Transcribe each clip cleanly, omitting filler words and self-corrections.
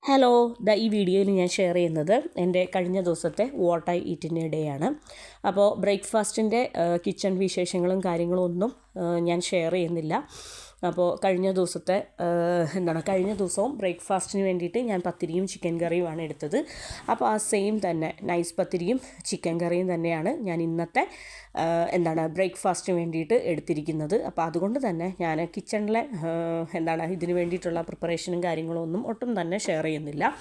Hello, ഈ വീഡിയോയിൽ ഞാൻ ഷെയർ ചെയ്യുന്നത് എൻ്റെ കഴിഞ്ഞ ദിവസത്തെ വാട്ട് ഐ ഈറ്റിൻ്റെ ഡേ ആണ്. അപ്പോൾ ബ്രേക്ക്ഫാസ്റ്റിൻ്റെ കിച്ചൺ വിശേഷങ്ങളും കാര്യങ്ങളും ഒന്നും ഞാൻ ഷെയർ ചെയ്യുന്നില്ല. അപ്പോൾ കഴിഞ്ഞ ദിവസവും ബ്രേക്ക്ഫാസ്റ്റിന് വേണ്ടിയിട്ട് ഞാൻ പത്തിരിയും ചിക്കൻ കറിയുമാണ് എടുത്തത്. അപ്പോൾ ആ സെയിം തന്നെ നൈസ് പത്തിരിയും ചിക്കൻ കറിയും തന്നെയാണ് ഞാൻ ഇന്നത്തെ ബ്രേക്ക്ഫാസ്റ്റിന് വേണ്ടിയിട്ട് എടുത്തിരിക്കുന്നത്. അപ്പോൾ അതുകൊണ്ട് തന്നെ ഞാൻ കിച്ചണിലെ ഇതിന് വേണ്ടിയിട്ടുള്ള പ്രിപ്പറേഷനും കാര്യങ്ങളും ഒന്നും ഒട്ടും തന്നെ ഷെയർ ചെയ്യുന്നില്ല.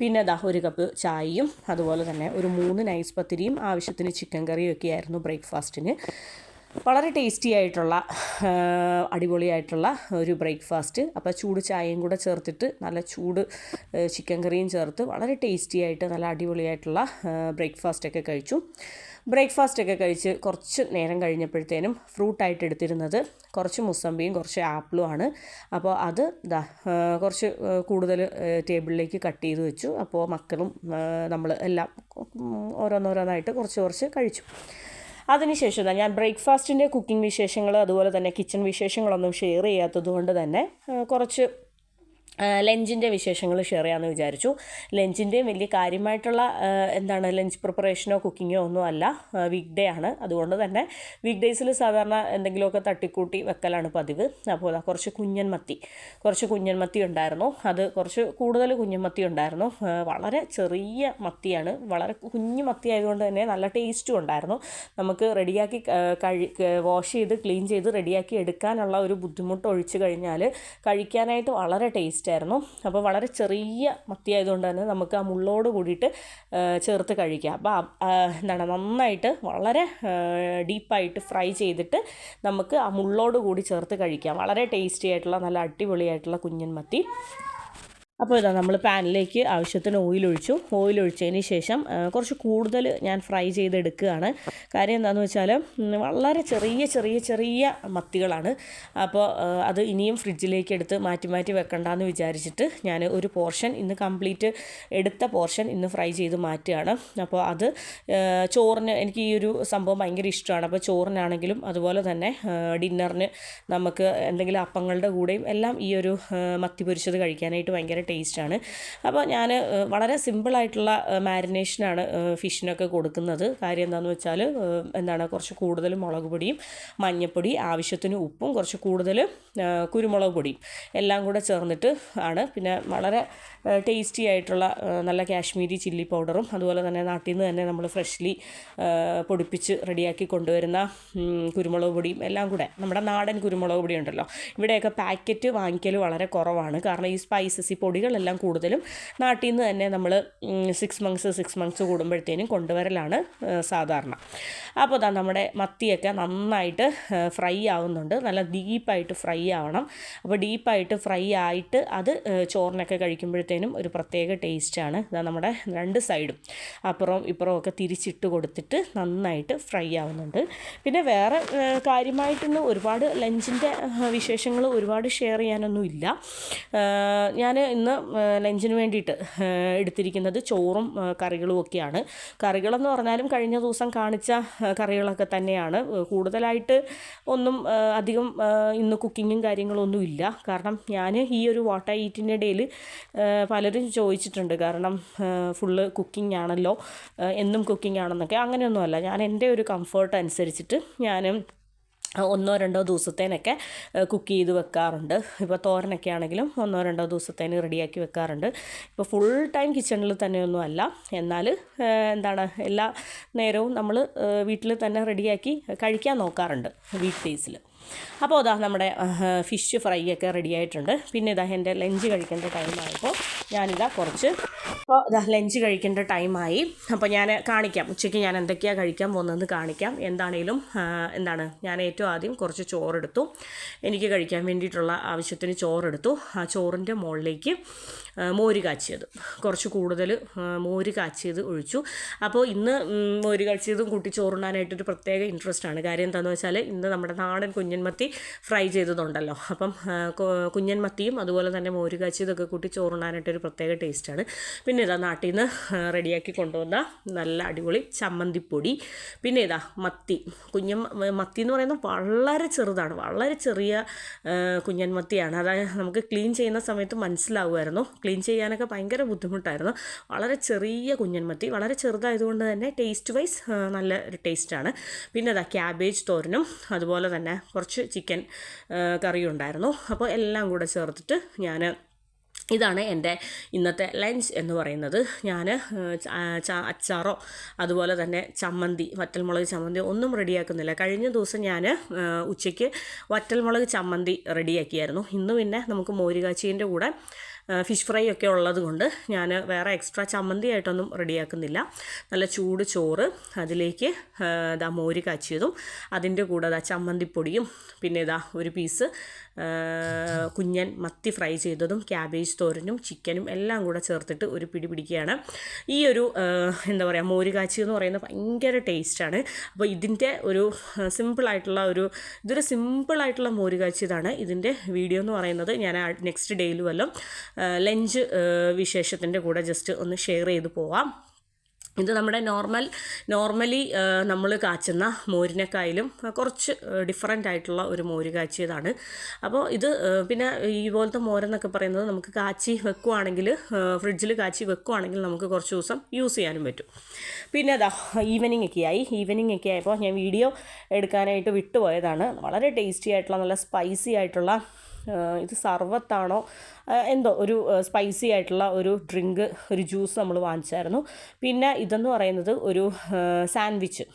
പിന്നെ ഒരു കപ്പ് ചായയും അതുപോലെ തന്നെ ഒരു 3 നൈസ് പത്തിരിയും ആവശ്യത്തിന് ചിക്കൻ കറിയും ഒക്കെ ആയിരുന്നു ബ്രേക്ക്ഫാസ്റ്റിന്. വളരെ ടേസ്റ്റി ആയിട്ടുള്ള അടിപൊളിയായിട്ടുള്ള ഒരു ബ്രേക്ക്ഫാസ്റ്റ്. അപ്പോൾ ചൂട് ചായയും കൂടെ ചേർത്തിട്ട് നല്ല ചൂട് ചിക്കൻ കറിയും ചേർത്ത് വളരെ ടേസ്റ്റി ആയിട്ട് നല്ല അടിപൊളിയായിട്ടുള്ള ബ്രേക്ക്ഫാസ്റ്റൊക്കെ കഴിച്ച് കുറച്ച് നേരം കഴിഞ്ഞപ്പോഴത്തേനും ഫ്രൂട്ടായിട്ട് എടുത്തിരുന്നത് കുറച്ച് മുസമ്പിയും കുറച്ച് ആപ്പിളും ആണ്. അപ്പോൾ അത് കുറച്ച് കൂടുതൽ ടേബിളിലേക്ക് കട്ട് ചെയ്ത് വെച്ചു. അപ്പോൾ മക്കളും നമ്മൾ എല്ലാം ഓരോന്നോരോന്നായിട്ട് കുറച്ച് കഴിച്ചു. അതിനുശേഷം ഞാൻ ബ്രേക്ക്ഫാസ്റ്റിൻ്റെ കുക്കിംഗ് വിശേഷങ്ങൾ അതുപോലെ തന്നെ കിച്ചൺ വിശേഷങ്ങളൊന്നും ഷെയർ ചെയ്യാത്തത് കൊണ്ട് തന്നെ കുറച്ച് ലഞ്ചിൻ്റെ വിശേഷങ്ങൾ ഷെയർ ചെയ്യാമെന്ന് വിചാരിച്ചു. ലഞ്ചിൻ്റെയും വലിയ കാര്യമായിട്ടുള്ള ലഞ്ച് പ്രിപ്പറേഷനോ കുക്കിങ്ങോ ഒന്നും അല്ല. വീക്ക് ഡേ ആണ്. അതുകൊണ്ട് തന്നെ വീക്ക് ഡേയ്സിൽ സാധാരണ എന്തെങ്കിലുമൊക്കെ തട്ടിക്കൂട്ടി വെക്കലാണ് പതിവ്. അപ്പോൾ കുറച്ച് കുഞ്ഞൻ മത്തി ഉണ്ടായിരുന്നു. അത് കുറച്ച് കൂടുതൽ കുഞ്ഞൻ മത്തി ഉണ്ടായിരുന്നു. വളരെ ചെറിയ മത്തിയാണ്. വളരെ കുഞ്ഞു മത്തി ആയതുകൊണ്ട് തന്നെ നല്ല ടേസ്റ്റും ഉണ്ടായിരുന്നു. നമുക്ക് റെഡിയാക്കി വാഷ് ചെയ്ത് ക്ലീൻ ചെയ്ത് റെഡിയാക്കി എടുക്കാനുള്ള ഒരു ബുദ്ധിമുട്ട് ഒഴിച്ച് കഴിഞ്ഞാൽ കഴിക്കാനായിട്ട് വളരെ ടേസ്റ്റ് ആയിരുന്നു. അപ്പോൾ വളരെ ചെറിയ മത്തി ആയതുകൊണ്ട് തന്നെ നമുക്ക് ആ മുള്ളോട് കൂടിയിട്ട് ചേർത്ത് കഴിക്കാം. അപ്പോൾ നന്നായിട്ട് വളരെ ഡീപ്പായിട്ട് ഫ്രൈ ചെയ്തിട്ട് നമുക്ക് ആ മുള്ളോട് കൂടി ചേർത്ത് കഴിക്കാം. വളരെ ടേസ്റ്റി ആയിട്ടുള്ള നല്ല അടിപൊളിയായിട്ടുള്ള കുഞ്ഞൻ മത്തി. അപ്പോൾ നമ്മൾ പാനിലേക്ക് ആവശ്യത്തിന് ഓയിലൊഴിച്ചതിന് ശേഷം കുറച്ച് കൂടുതൽ ഞാൻ ഫ്രൈ ചെയ്തെടുക്കുകയാണ്. കാര്യം എന്താണെന്ന് വെച്ചാൽ വളരെ ചെറിയ മത്തികളാണ്. അപ്പോൾ അത് ഇനിയും ഫ്രിഡ്ജിലേക്ക് എടുത്ത് മാറ്റി വെക്കണ്ടെന്ന് വിചാരിച്ചിട്ട് ഞാൻ ഒരു പോർഷൻ ഇന്ന് കംപ്ലീറ്റ് എടുത്ത പോർഷൻ ഇന്ന് ഫ്രൈ ചെയ്ത് മാറ്റുകയാണ്. അപ്പോൾ അത് ചോറിന് എനിക്ക് ഈ ഒരു സംഭവം ഭയങ്കര ഇഷ്ടമാണ്. അപ്പോൾ ചോറിനാണെങ്കിലും അതുപോലെ തന്നെ ഡിന്നറിന് നമുക്ക് എന്തെങ്കിലും അപ്പങ്ങളുടെ കൂടെയും എല്ലാം ഈ ഒരു മത്തി പൊരിച്ചത് കഴിക്കാനായിട്ട് ഭയങ്കര ടേസ്റ്റാണ്. അപ്പോൾ ഞാൻ വളരെ സിമ്പിളായിട്ടുള്ള മാരിനേഷനാണ് ഫിഷിനൊക്കെ കൊടുക്കുന്നത്. കാര്യം എന്താണെന്ന് വെച്ചാൽ കുറച്ച് കൂടുതൽ മുളക് പൊടിയും മഞ്ഞൾപ്പൊടി ആവശ്യത്തിന് ഉപ്പും കുറച്ച് കൂടുതൽ കുരുമുളക് പൊടിയും എല്ലാം കൂടെ ചേർന്നിട്ട് ആണ്. പിന്നെ വളരെ ടേസ്റ്റി ആയിട്ടുള്ള നല്ല കാശ്മീരി ചില്ലി പൗഡറും അതുപോലെ തന്നെ നാട്ടിൽ നിന്ന് തന്നെ നമ്മൾ ഫ്രഷ്ലി പൊടിപ്പിച്ച് റെഡിയാക്കി കൊണ്ടുവരുന്ന കുരുമുളക് പൊടിയും എല്ലാം കൂടെ നമ്മുടെ നാടൻ കുരുമുളക് പൊടി ഉണ്ടല്ലോ. ഇവിടെയൊക്കെ പാക്കറ്റ് വാങ്ങിക്കൽ വളരെ കുറവാണ്. കാരണം ഈ സ്പൈസസ് ഈ പൊടികളെല്ലാം കൂടുതലും നാട്ടിൽ നിന്ന് തന്നെ നമ്മൾ 6 മന്ത്സ് കൂടുമ്പോഴത്തേനും കൊണ്ടുവരലാണ് സാധാരണ. അപ്പോൾ നമ്മുടെ മത്തിയൊക്കെ നന്നായിട്ട് ഫ്രൈ ആവുന്നുണ്ട്. നല്ല ഡീപ്പായിട്ട് ഫ്രൈ ആവണം. അപ്പോൾ ഡീപ്പായിട്ട് ഫ്രൈ ആയിട്ട് അത് ചോറിനൊക്കെ കഴിക്കുമ്പോഴത്തേനും ഒരു പ്രത്യേക ടേസ്റ്റാണ്. നമ്മുടെ 2 സൈഡും അപ്പുറവും ഇപ്പുറവും ഒക്കെ തിരിച്ചിട്ട് കൊടുത്തിട്ട് നന്നായിട്ട് ഫ്രൈ ആവുന്നുണ്ട്. പിന്നെ വേറെ കാര്യമായിട്ടൊന്നും ഒരുപാട് ലഞ്ചിൻ്റെ വിശേഷങ്ങൾ ഒരുപാട് ഷെയർ ചെയ്യാനൊന്നും ഇല്ല. ഞാൻ ഇന്ന് ലഞ്ചിന് വേണ്ടിയിട്ട് എടുത്തിരിക്കുന്നത് ചോറും കറികളും ഒക്കെയാണ്. കറികളെന്ന് പറഞ്ഞാലും കഴിഞ്ഞ ദിവസം കാണിച്ച കറികളൊക്കെ തന്നെയാണ്. കൂടുതലായിട്ട് ഒന്നും അധികം ഇന്ന് കുക്കിങ്ങും കാര്യങ്ങളൊന്നും ഇല്ല. കാരണം ഞാൻ ഈ ഒരു വാട്ട് ഐ ഈറ്റിൻ്റെ ഡേയിൽ പലരും ചോദിച്ചിട്ടുണ്ട്. കാരണം ഫുള്ള് കുക്കിംഗ് ആണല്ലോ, എന്നും കുക്കിംഗ് ആണെന്നൊക്കെ. അങ്ങനെയൊന്നുമല്ല. ഞാൻ എൻ്റെ ഒരു കംഫർട്ട് അനുസരിച്ചിട്ട് ഞാൻ 1-2 ദിവസത്തേനൊക്കെ കുക്ക് ചെയ്ത് വെക്കാറുണ്ട്. ഇപ്പോൾ തോരനൊക്കെ ആണെങ്കിലും 1-2 ദിവസത്തേന് റെഡിയാക്കി വെക്കാറുണ്ട്. ഇപ്പോൾ ഫുൾ ടൈം കിച്ചണിൽ തന്നെയൊന്നും അല്ല. എന്നാൽ എല്ലാ നേരവും നമ്മൾ വീട്ടിൽ തന്നെ റെഡിയാക്കി കഴിക്കാൻ നോക്കാറുണ്ട് വീക്ക് ഡേയ്സിൽ. അപ്പോൾ നമ്മുടെ ഫിഷ് ഫ്രൈ ഒക്കെ റെഡി ആയിട്ടുണ്ട്. പിന്നെ എൻ്റെ ലഞ്ച് കഴിക്കേണ്ട ടൈമായപ്പോൾ ലഞ്ച് കഴിക്കേണ്ട ടൈമായി. അപ്പോൾ ഞാൻ കാണിക്കാം ഉച്ചയ്ക്ക് ഞാൻ എന്തൊക്കെയാണ് കഴിക്കാൻ പോകുന്നതെന്ന് കാണിക്കാം. എന്താണേലും ഞാൻ ഏറ്റവും ആദ്യം കുറച്ച് ചോറെടുത്തു. എനിക്ക് കഴിക്കാൻ വേണ്ടിയിട്ടുള്ള ആവശ്യത്തിന് ചോറെടുത്തു. ആ ചോറിൻ്റെ മുകളിലേക്ക് മോര് കാച്ചിയത് കുറച്ച് കൂടുതൽ മോര് കാച്ചിയത് ഒഴിച്ചു. അപ്പോൾ ഇന്ന് മോര് കാച്ചിയതും കൂട്ടി ചോറുണ്ണാനായിട്ടൊരു പ്രത്യേക ഇൻട്രസ്റ്റാണ്. കാര്യം എന്താണെന്ന് വെച്ചാൽ ഇന്ന് നമ്മുടെ നാടൻ കുഞ്ഞൻ മത്തി ഫ്രൈ ചെയ്തതുണ്ടല്ലോ. അപ്പം കുഞ്ഞൻ മത്തിയും അതുപോലെ തന്നെ മോര് കാച്ചിയതൊക്കെ കൂട്ടി ചോറുണ്ണാനായിട്ടൊരു പ്രത്യേക ടേസ്റ്റാണ്. പിന്നെ ഇതാ നാട്ടിൽ നിന്ന് റെഡിയാക്കി കൊണ്ടുവന്ന നല്ല അടിപൊളി ചമ്മന്തിപ്പൊടി. പിന്നെ ഇതാ മത്തി, മത്തി എന്ന് പറയുന്നത് വളരെ ചെറുതാണ്, വളരെ ചെറിയ കുഞ്ഞൻ മത്തിയാണ്. അതായത് നമുക്ക് ക്ലീൻ ചെയ്യുന്ന സമയത്ത് മനസ്സിലാവുമായിരുന്നു, ക്ലീൻ ചെയ്യാനൊക്കെ ഭയങ്കര ബുദ്ധിമുട്ടായിരുന്നു. വളരെ ചെറിയ കുഞ്ഞൻ മത്തി, വളരെ ചെറുതായതുകൊണ്ട് തന്നെ ടേസ്റ്റ് വൈസ് നല്ല ഒരു ടേസ്റ്റാണ്. പിന്നെ അതാ ക്യാബേജ് തോരനും അതുപോലെ തന്നെ കുറച്ച് ചിക്കൻ കറിയും ഉണ്ടായിരുന്നു. അപ്പോൾ എല്ലാം കൂടെ ചേർത്തിട്ട് ഇതാണ് എൻ്റെ ഇന്നത്തെ ലഞ്ച് എന്ന് പറയുന്നത്. ഞാൻ അച്ചാറോ അതുപോലെ തന്നെ ചമ്മന്തി, വറ്റൽമുളക് ചമ്മന്തി ഒന്നും റെഡിയാക്കുന്നില്ല. കഴിഞ്ഞ ദിവസം ഞാൻ ഉച്ചയ്ക്ക് വറ്റൽമുളക് ചമ്മന്തി റെഡിയാക്കിയായിരുന്നു. ഇന്ന് പിന്നെ നമുക്ക് മോര് കാച്ചീൻ്റെ കൂടെ ഫിഷ് ഫ്രൈ ഒക്കെ ഉള്ളത് കൊണ്ട് ഞാൻ വേറെ എക്സ്ട്രാ ചമ്മന്തി ആയിട്ടൊന്നും റെഡിയാക്കുന്നില്ല. നല്ല ചൂട് ചോറ്, അതിലേക്ക് മോര് കാച്ചിയതും അതിൻ്റെ കൂടെ ചമ്മന്തിപ്പൊടിയും പിന്നെ ഒരു പീസ് കുഞ്ഞൻ മത്തി ഫ്രൈ ചെയ്തതും ക്യാബേജ് തോരനും ചിക്കനും എല്ലാം കൂടെ ചേർത്തിട്ട് ഒരു പിടി പിടിക്കുകയാണ്. ഈ ഒരു എന്താ പറയുക, മോര് കാച്ചി എന്ന് പറയുന്നത് ഭയങ്കര ടേസ്റ്റാണ്. അപ്പോൾ ഇതിൻ്റെ ഒരു ഇതൊരു സിമ്പിളായിട്ടുള്ള മോര് കാച്ചിയതാണ്. ഇതിൻ്റെ വീഡിയോ എന്ന് പറയുന്നത് ഞാൻ നെക്സ്റ്റ് ഡേയിൽ വല്ലതും ലഞ്ച് വിശേഷത്തിൻ്റെ കൂടെ ജസ്റ്റ് ഒന്ന് ഷെയർ ചെയ്ത് പോവാം. ഇത് നമ്മുടെ നോർമലി നമ്മൾ കാച്ചുന്ന മോരിനെക്കായാലും കുറച്ച് ഡിഫറൻ്റ് ആയിട്ടുള്ള ഒരു മോര് കാച്ചിയതാണ്. അപ്പോൾ ഇത് പിന്നെ ഈ പോലത്തെ മോരെന്നൊക്കെ പറയുന്നത് നമുക്ക് കാച്ചി വെക്കുവാണെങ്കിൽ, ഫ്രിഡ്ജിൽ കാച്ചി വെക്കുവാണെങ്കിൽ നമുക്ക് കുറച്ച് ദിവസം യൂസ് ചെയ്യാനും പറ്റും. പിന്നെ ഈവനിങ് ഒക്കെ ആയപ്പോൾ ഞാൻ വീഡിയോ എടുക്കാനായിട്ട് വിട്ടുപോയതാണ്. വളരെ ടേസ്റ്റി ആയിട്ടുള്ള നല്ല സ്പൈസി ആയിട്ടുള്ള ഇത് സർവത്താണോ എന്തോ ഒരു സ്പൈസി ആയിട്ടുള്ള ഒരു ഡ്രിങ്ക്, ഒരു ജ്യൂസ് നമ്മൾ വാങ്ങിച്ചായിരുന്നു. പിന്നെ ഇതെന്ന് പറയുന്നത് ഒരു സാൻഡ്വിച്ചും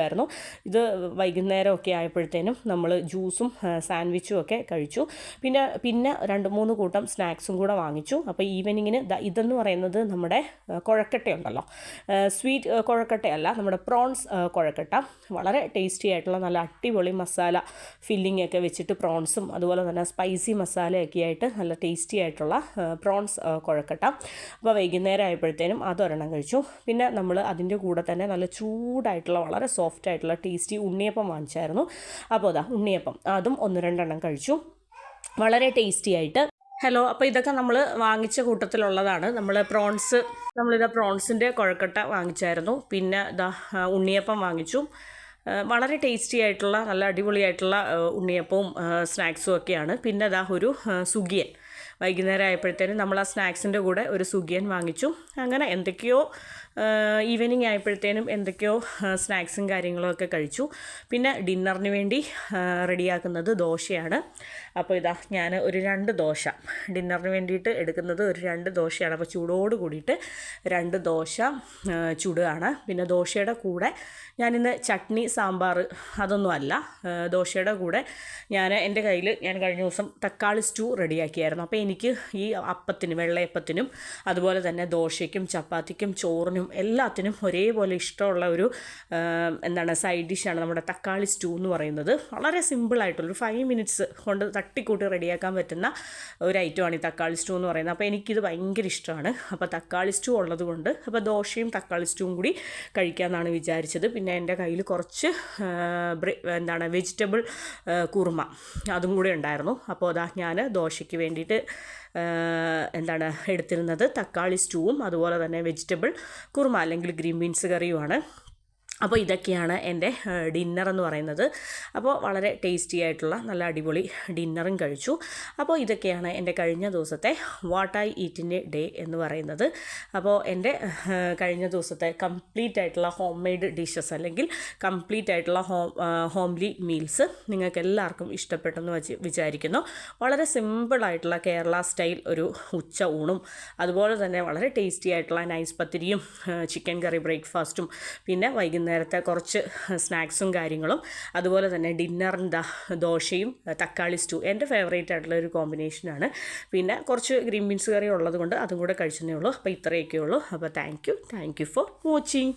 ആയിരുന്നു. ഇത് വൈകുന്നേരമൊക്കെ ആയപ്പോഴത്തേനും നമ്മൾ ജ്യൂസും സാൻഡ്വിച്ചും ഒക്കെ കഴിച്ചു. പിന്നെ 2-3 കൂട്ടം സ്നാക്സും കൂടെ വാങ്ങിച്ചു. അപ്പോൾ ഈവനിങ്ങിന് ഇതെന്ന് പറയുന്നത് നമ്മുടെ കുഴക്കട്ടയുണ്ടല്ലോ, സ്വീറ്റ് കുഴക്കട്ടയല്ല, നമ്മുടെ പ്രോൺസ് കുഴക്കട്ട. വളരെ ടേസ്റ്റി ആയിട്ടുള്ള നല്ല അടിപൊളി മസാല ഫില്ലിംഗ് ഒക്കെ വെച്ചിട്ട് പ്രോൺസും അതുപോലെ തന്നെ സ്പൈസി മസാലയൊക്കെ ആയിട്ട് നല്ല ടേസ്റ്റി ആയിട്ടുള്ള പ്രോൺസ് കുഴക്കട്ട. അപ്പോൾ വൈകുന്നേരം ആയപ്പോഴത്തേനും അതൊരെണ്ണം കഴിച്ചു. പിന്നെ നമ്മൾ അതിൻ്റെ കൂടെ തന്നെ നല്ല ചൂടായിട്ടുള്ള വളരെ സോഫ്റ്റ് ആയിട്ടുള്ള ടേസ്റ്റി ഉണ്ണിയപ്പം വാങ്ങിച്ചായിരുന്നു. അപ്പോൾ ഉണ്ണിയപ്പം അതും 1-2 കഴിച്ചു, വളരെ ടേസ്റ്റി ആയിട്ട്. അപ്പോൾ ഇതൊക്കെ നമ്മൾ വാങ്ങിച്ച കൂട്ടത്തിലുള്ളതാണ്. പ്രോൺസിൻ്റെ കുഴക്കട്ട വാങ്ങിച്ചായിരുന്നു. പിന്നെ ഉണ്ണിയപ്പം വാങ്ങിച്ചു. വളരെ ടേസ്റ്റി ആയിട്ടുള്ള നല്ല അടിപൊളിയായിട്ടുള്ള ഉണ്ണിയപ്പവും സ്നാക്സും ഒക്കെയാണ്. പിന്നെ ഒരു സുഗിയൻ, വൈകുന്നേരം ആയപ്പോഴത്തേനും നമ്മൾ ആ സ്നാക്സിൻ്റെ കൂടെ ഒരു സുഗിയൻ വാങ്ങിച്ചു. അങ്ങനെ എന്തൊക്കെയോ ഈവനിങ് ആയപ്പോഴത്തേനും എന്തൊക്കെയോ സ്നാക്സും കാര്യങ്ങളൊക്കെ കഴിച്ചു. പിന്നെ ഡിന്നറിന് വേണ്ടി റെഡിയാക്കുന്നത് ദോശയാണ്. അപ്പോൾ ഞാൻ ഒരു 2 ദോശ ഡിന്നറിന് വേണ്ടിയിട്ട് എടുക്കുന്നത്, ഒരു 2 ദോശയാണ്. അപ്പോൾ ചൂടോട് കൂടിയിട്ട് 2 ദോശ ചുടുകയാണ്. പിന്നെ ദോശയുടെ കൂടെ ഞാനിന്ന് ചട്നി സാമ്പാർ അതൊന്നുമല്ല, ദോശയുടെ കൂടെ എൻ്റെ കയ്യിൽ ഞാൻ കഴിഞ്ഞ ദിവസം തക്കാളി സ്റ്റൂ റെഡിയാക്കിയായിരുന്നു. അപ്പോൾ എനിക്ക് ഈ വെള്ളയപ്പത്തിനും അതുപോലെ തന്നെ ദോശയ്ക്കും ചപ്പാത്തിക്കും ചോറിനും എല്ലാത്തിനും ഒരേപോലെ ഇഷ്ടമുള്ള ഒരു സൈഡ് ഡിഷാണ് നമ്മുടെ തക്കാളി സ്റ്റൂ എന്ന് പറയുന്നത്. വളരെ സിമ്പിളായിട്ടുള്ളൊരു 5 മിനിറ്റ്സ് കൊണ്ട് തട്ടിക്കൂട്ടി റെഡിയാക്കാൻ പറ്റുന്ന ഒരു ഐറ്റമാണ് ഈ തക്കാളി സ്റ്റൂ എന്ന് പറയുന്നത്. അപ്പോൾ എനിക്കിത് ഭയങ്കര ഇഷ്ടമാണ്. അപ്പോൾ തക്കാളി സ്റ്റൂ ഉള്ളത് കൊണ്ട് അപ്പോൾ ദോശയും തക്കാളി സ്റ്റൂവും കൂടി കഴിക്കാമെന്നാണ് വിചാരിച്ചത്. പിന്നെ എൻ്റെ കയ്യിൽ കുറച്ച് വെജിറ്റബിൾ കുറുമ അതും കൂടി ഉണ്ടായിരുന്നു. അപ്പോൾ ഞാൻ ദോശയ്ക്ക് വേണ്ടിയിട്ട് എടുത്തിരുന്നത് തക്കാളി സ്റ്റൂവും അതുപോലെ തന്നെ വെജിറ്റബിൾ കുറുമ അല്ലെങ്കിൽ ഗ്രീൻ ബീൻസ് കറിയുമാണ്. അപ്പോൾ ഇതൊക്കെയാണ് എൻ്റെ ഡിന്നർ എന്ന് പറയുന്നത്. അപ്പോൾ വളരെ ടേസ്റ്റി ആയിട്ടുള്ള നല്ല അടിപൊളി ഡിന്നറും കഴിച്ചു. അപ്പോൾ ഇതൊക്കെയാണ് എൻ്റെ കഴിഞ്ഞ ദിവസത്തെ വാട്ട് ഐ ഈറ്റിൻ്റെ ഡേ എന്ന് പറയുന്നത്. അപ്പോൾ എൻ്റെ കഴിഞ്ഞ ദിവസത്തെ കംപ്ലീറ്റ് ആയിട്ടുള്ള ഹോം മെയ്ഡ് ഡിഷസ് അല്ലെങ്കിൽ കംപ്ലീറ്റ് ആയിട്ടുള്ള ഹോംലി മീൽസ് നിങ്ങൾക്ക് എല്ലാവർക്കും ഇഷ്ടപ്പെട്ടെന്ന് വിചാരിക്കുന്നു. വളരെ സിമ്പിളായിട്ടുള്ള കേരള സ്റ്റൈൽ ഒരു ഉച്ച ഊണും അതുപോലെ തന്നെ വളരെ ടേസ്റ്റി ആയിട്ടുള്ള നൈസ് പത്തിരിയും ചിക്കൻ കറി ബ്രേക്ക്ഫാസ്റ്റും പിന്നെ വൈകുന്നേരത്തെ കുറച്ച് സ്നാക്സും കാര്യങ്ങളും അതുപോലെ തന്നെ ഡിന്നറിൻ്റെ ദോശയും തക്കാളി സ്റ്റൂ എൻ്റെ ഫേവറേറ്റ് ആയിട്ടുള്ള ഒരു കോമ്പിനേഷനാണ്. പിന്നെ കുറച്ച് ഗ്രീൻ ബീൻസ് കറി ഉള്ളത് കൊണ്ട് അതും കൂടെ കഴിച്ചതേ ഉള്ളൂ. അപ്പോൾ ഇത്രയൊക്കെ ഉള്ളൂ. അപ്പോൾ താങ്ക് യു ഫോർ വാച്ചിങ്.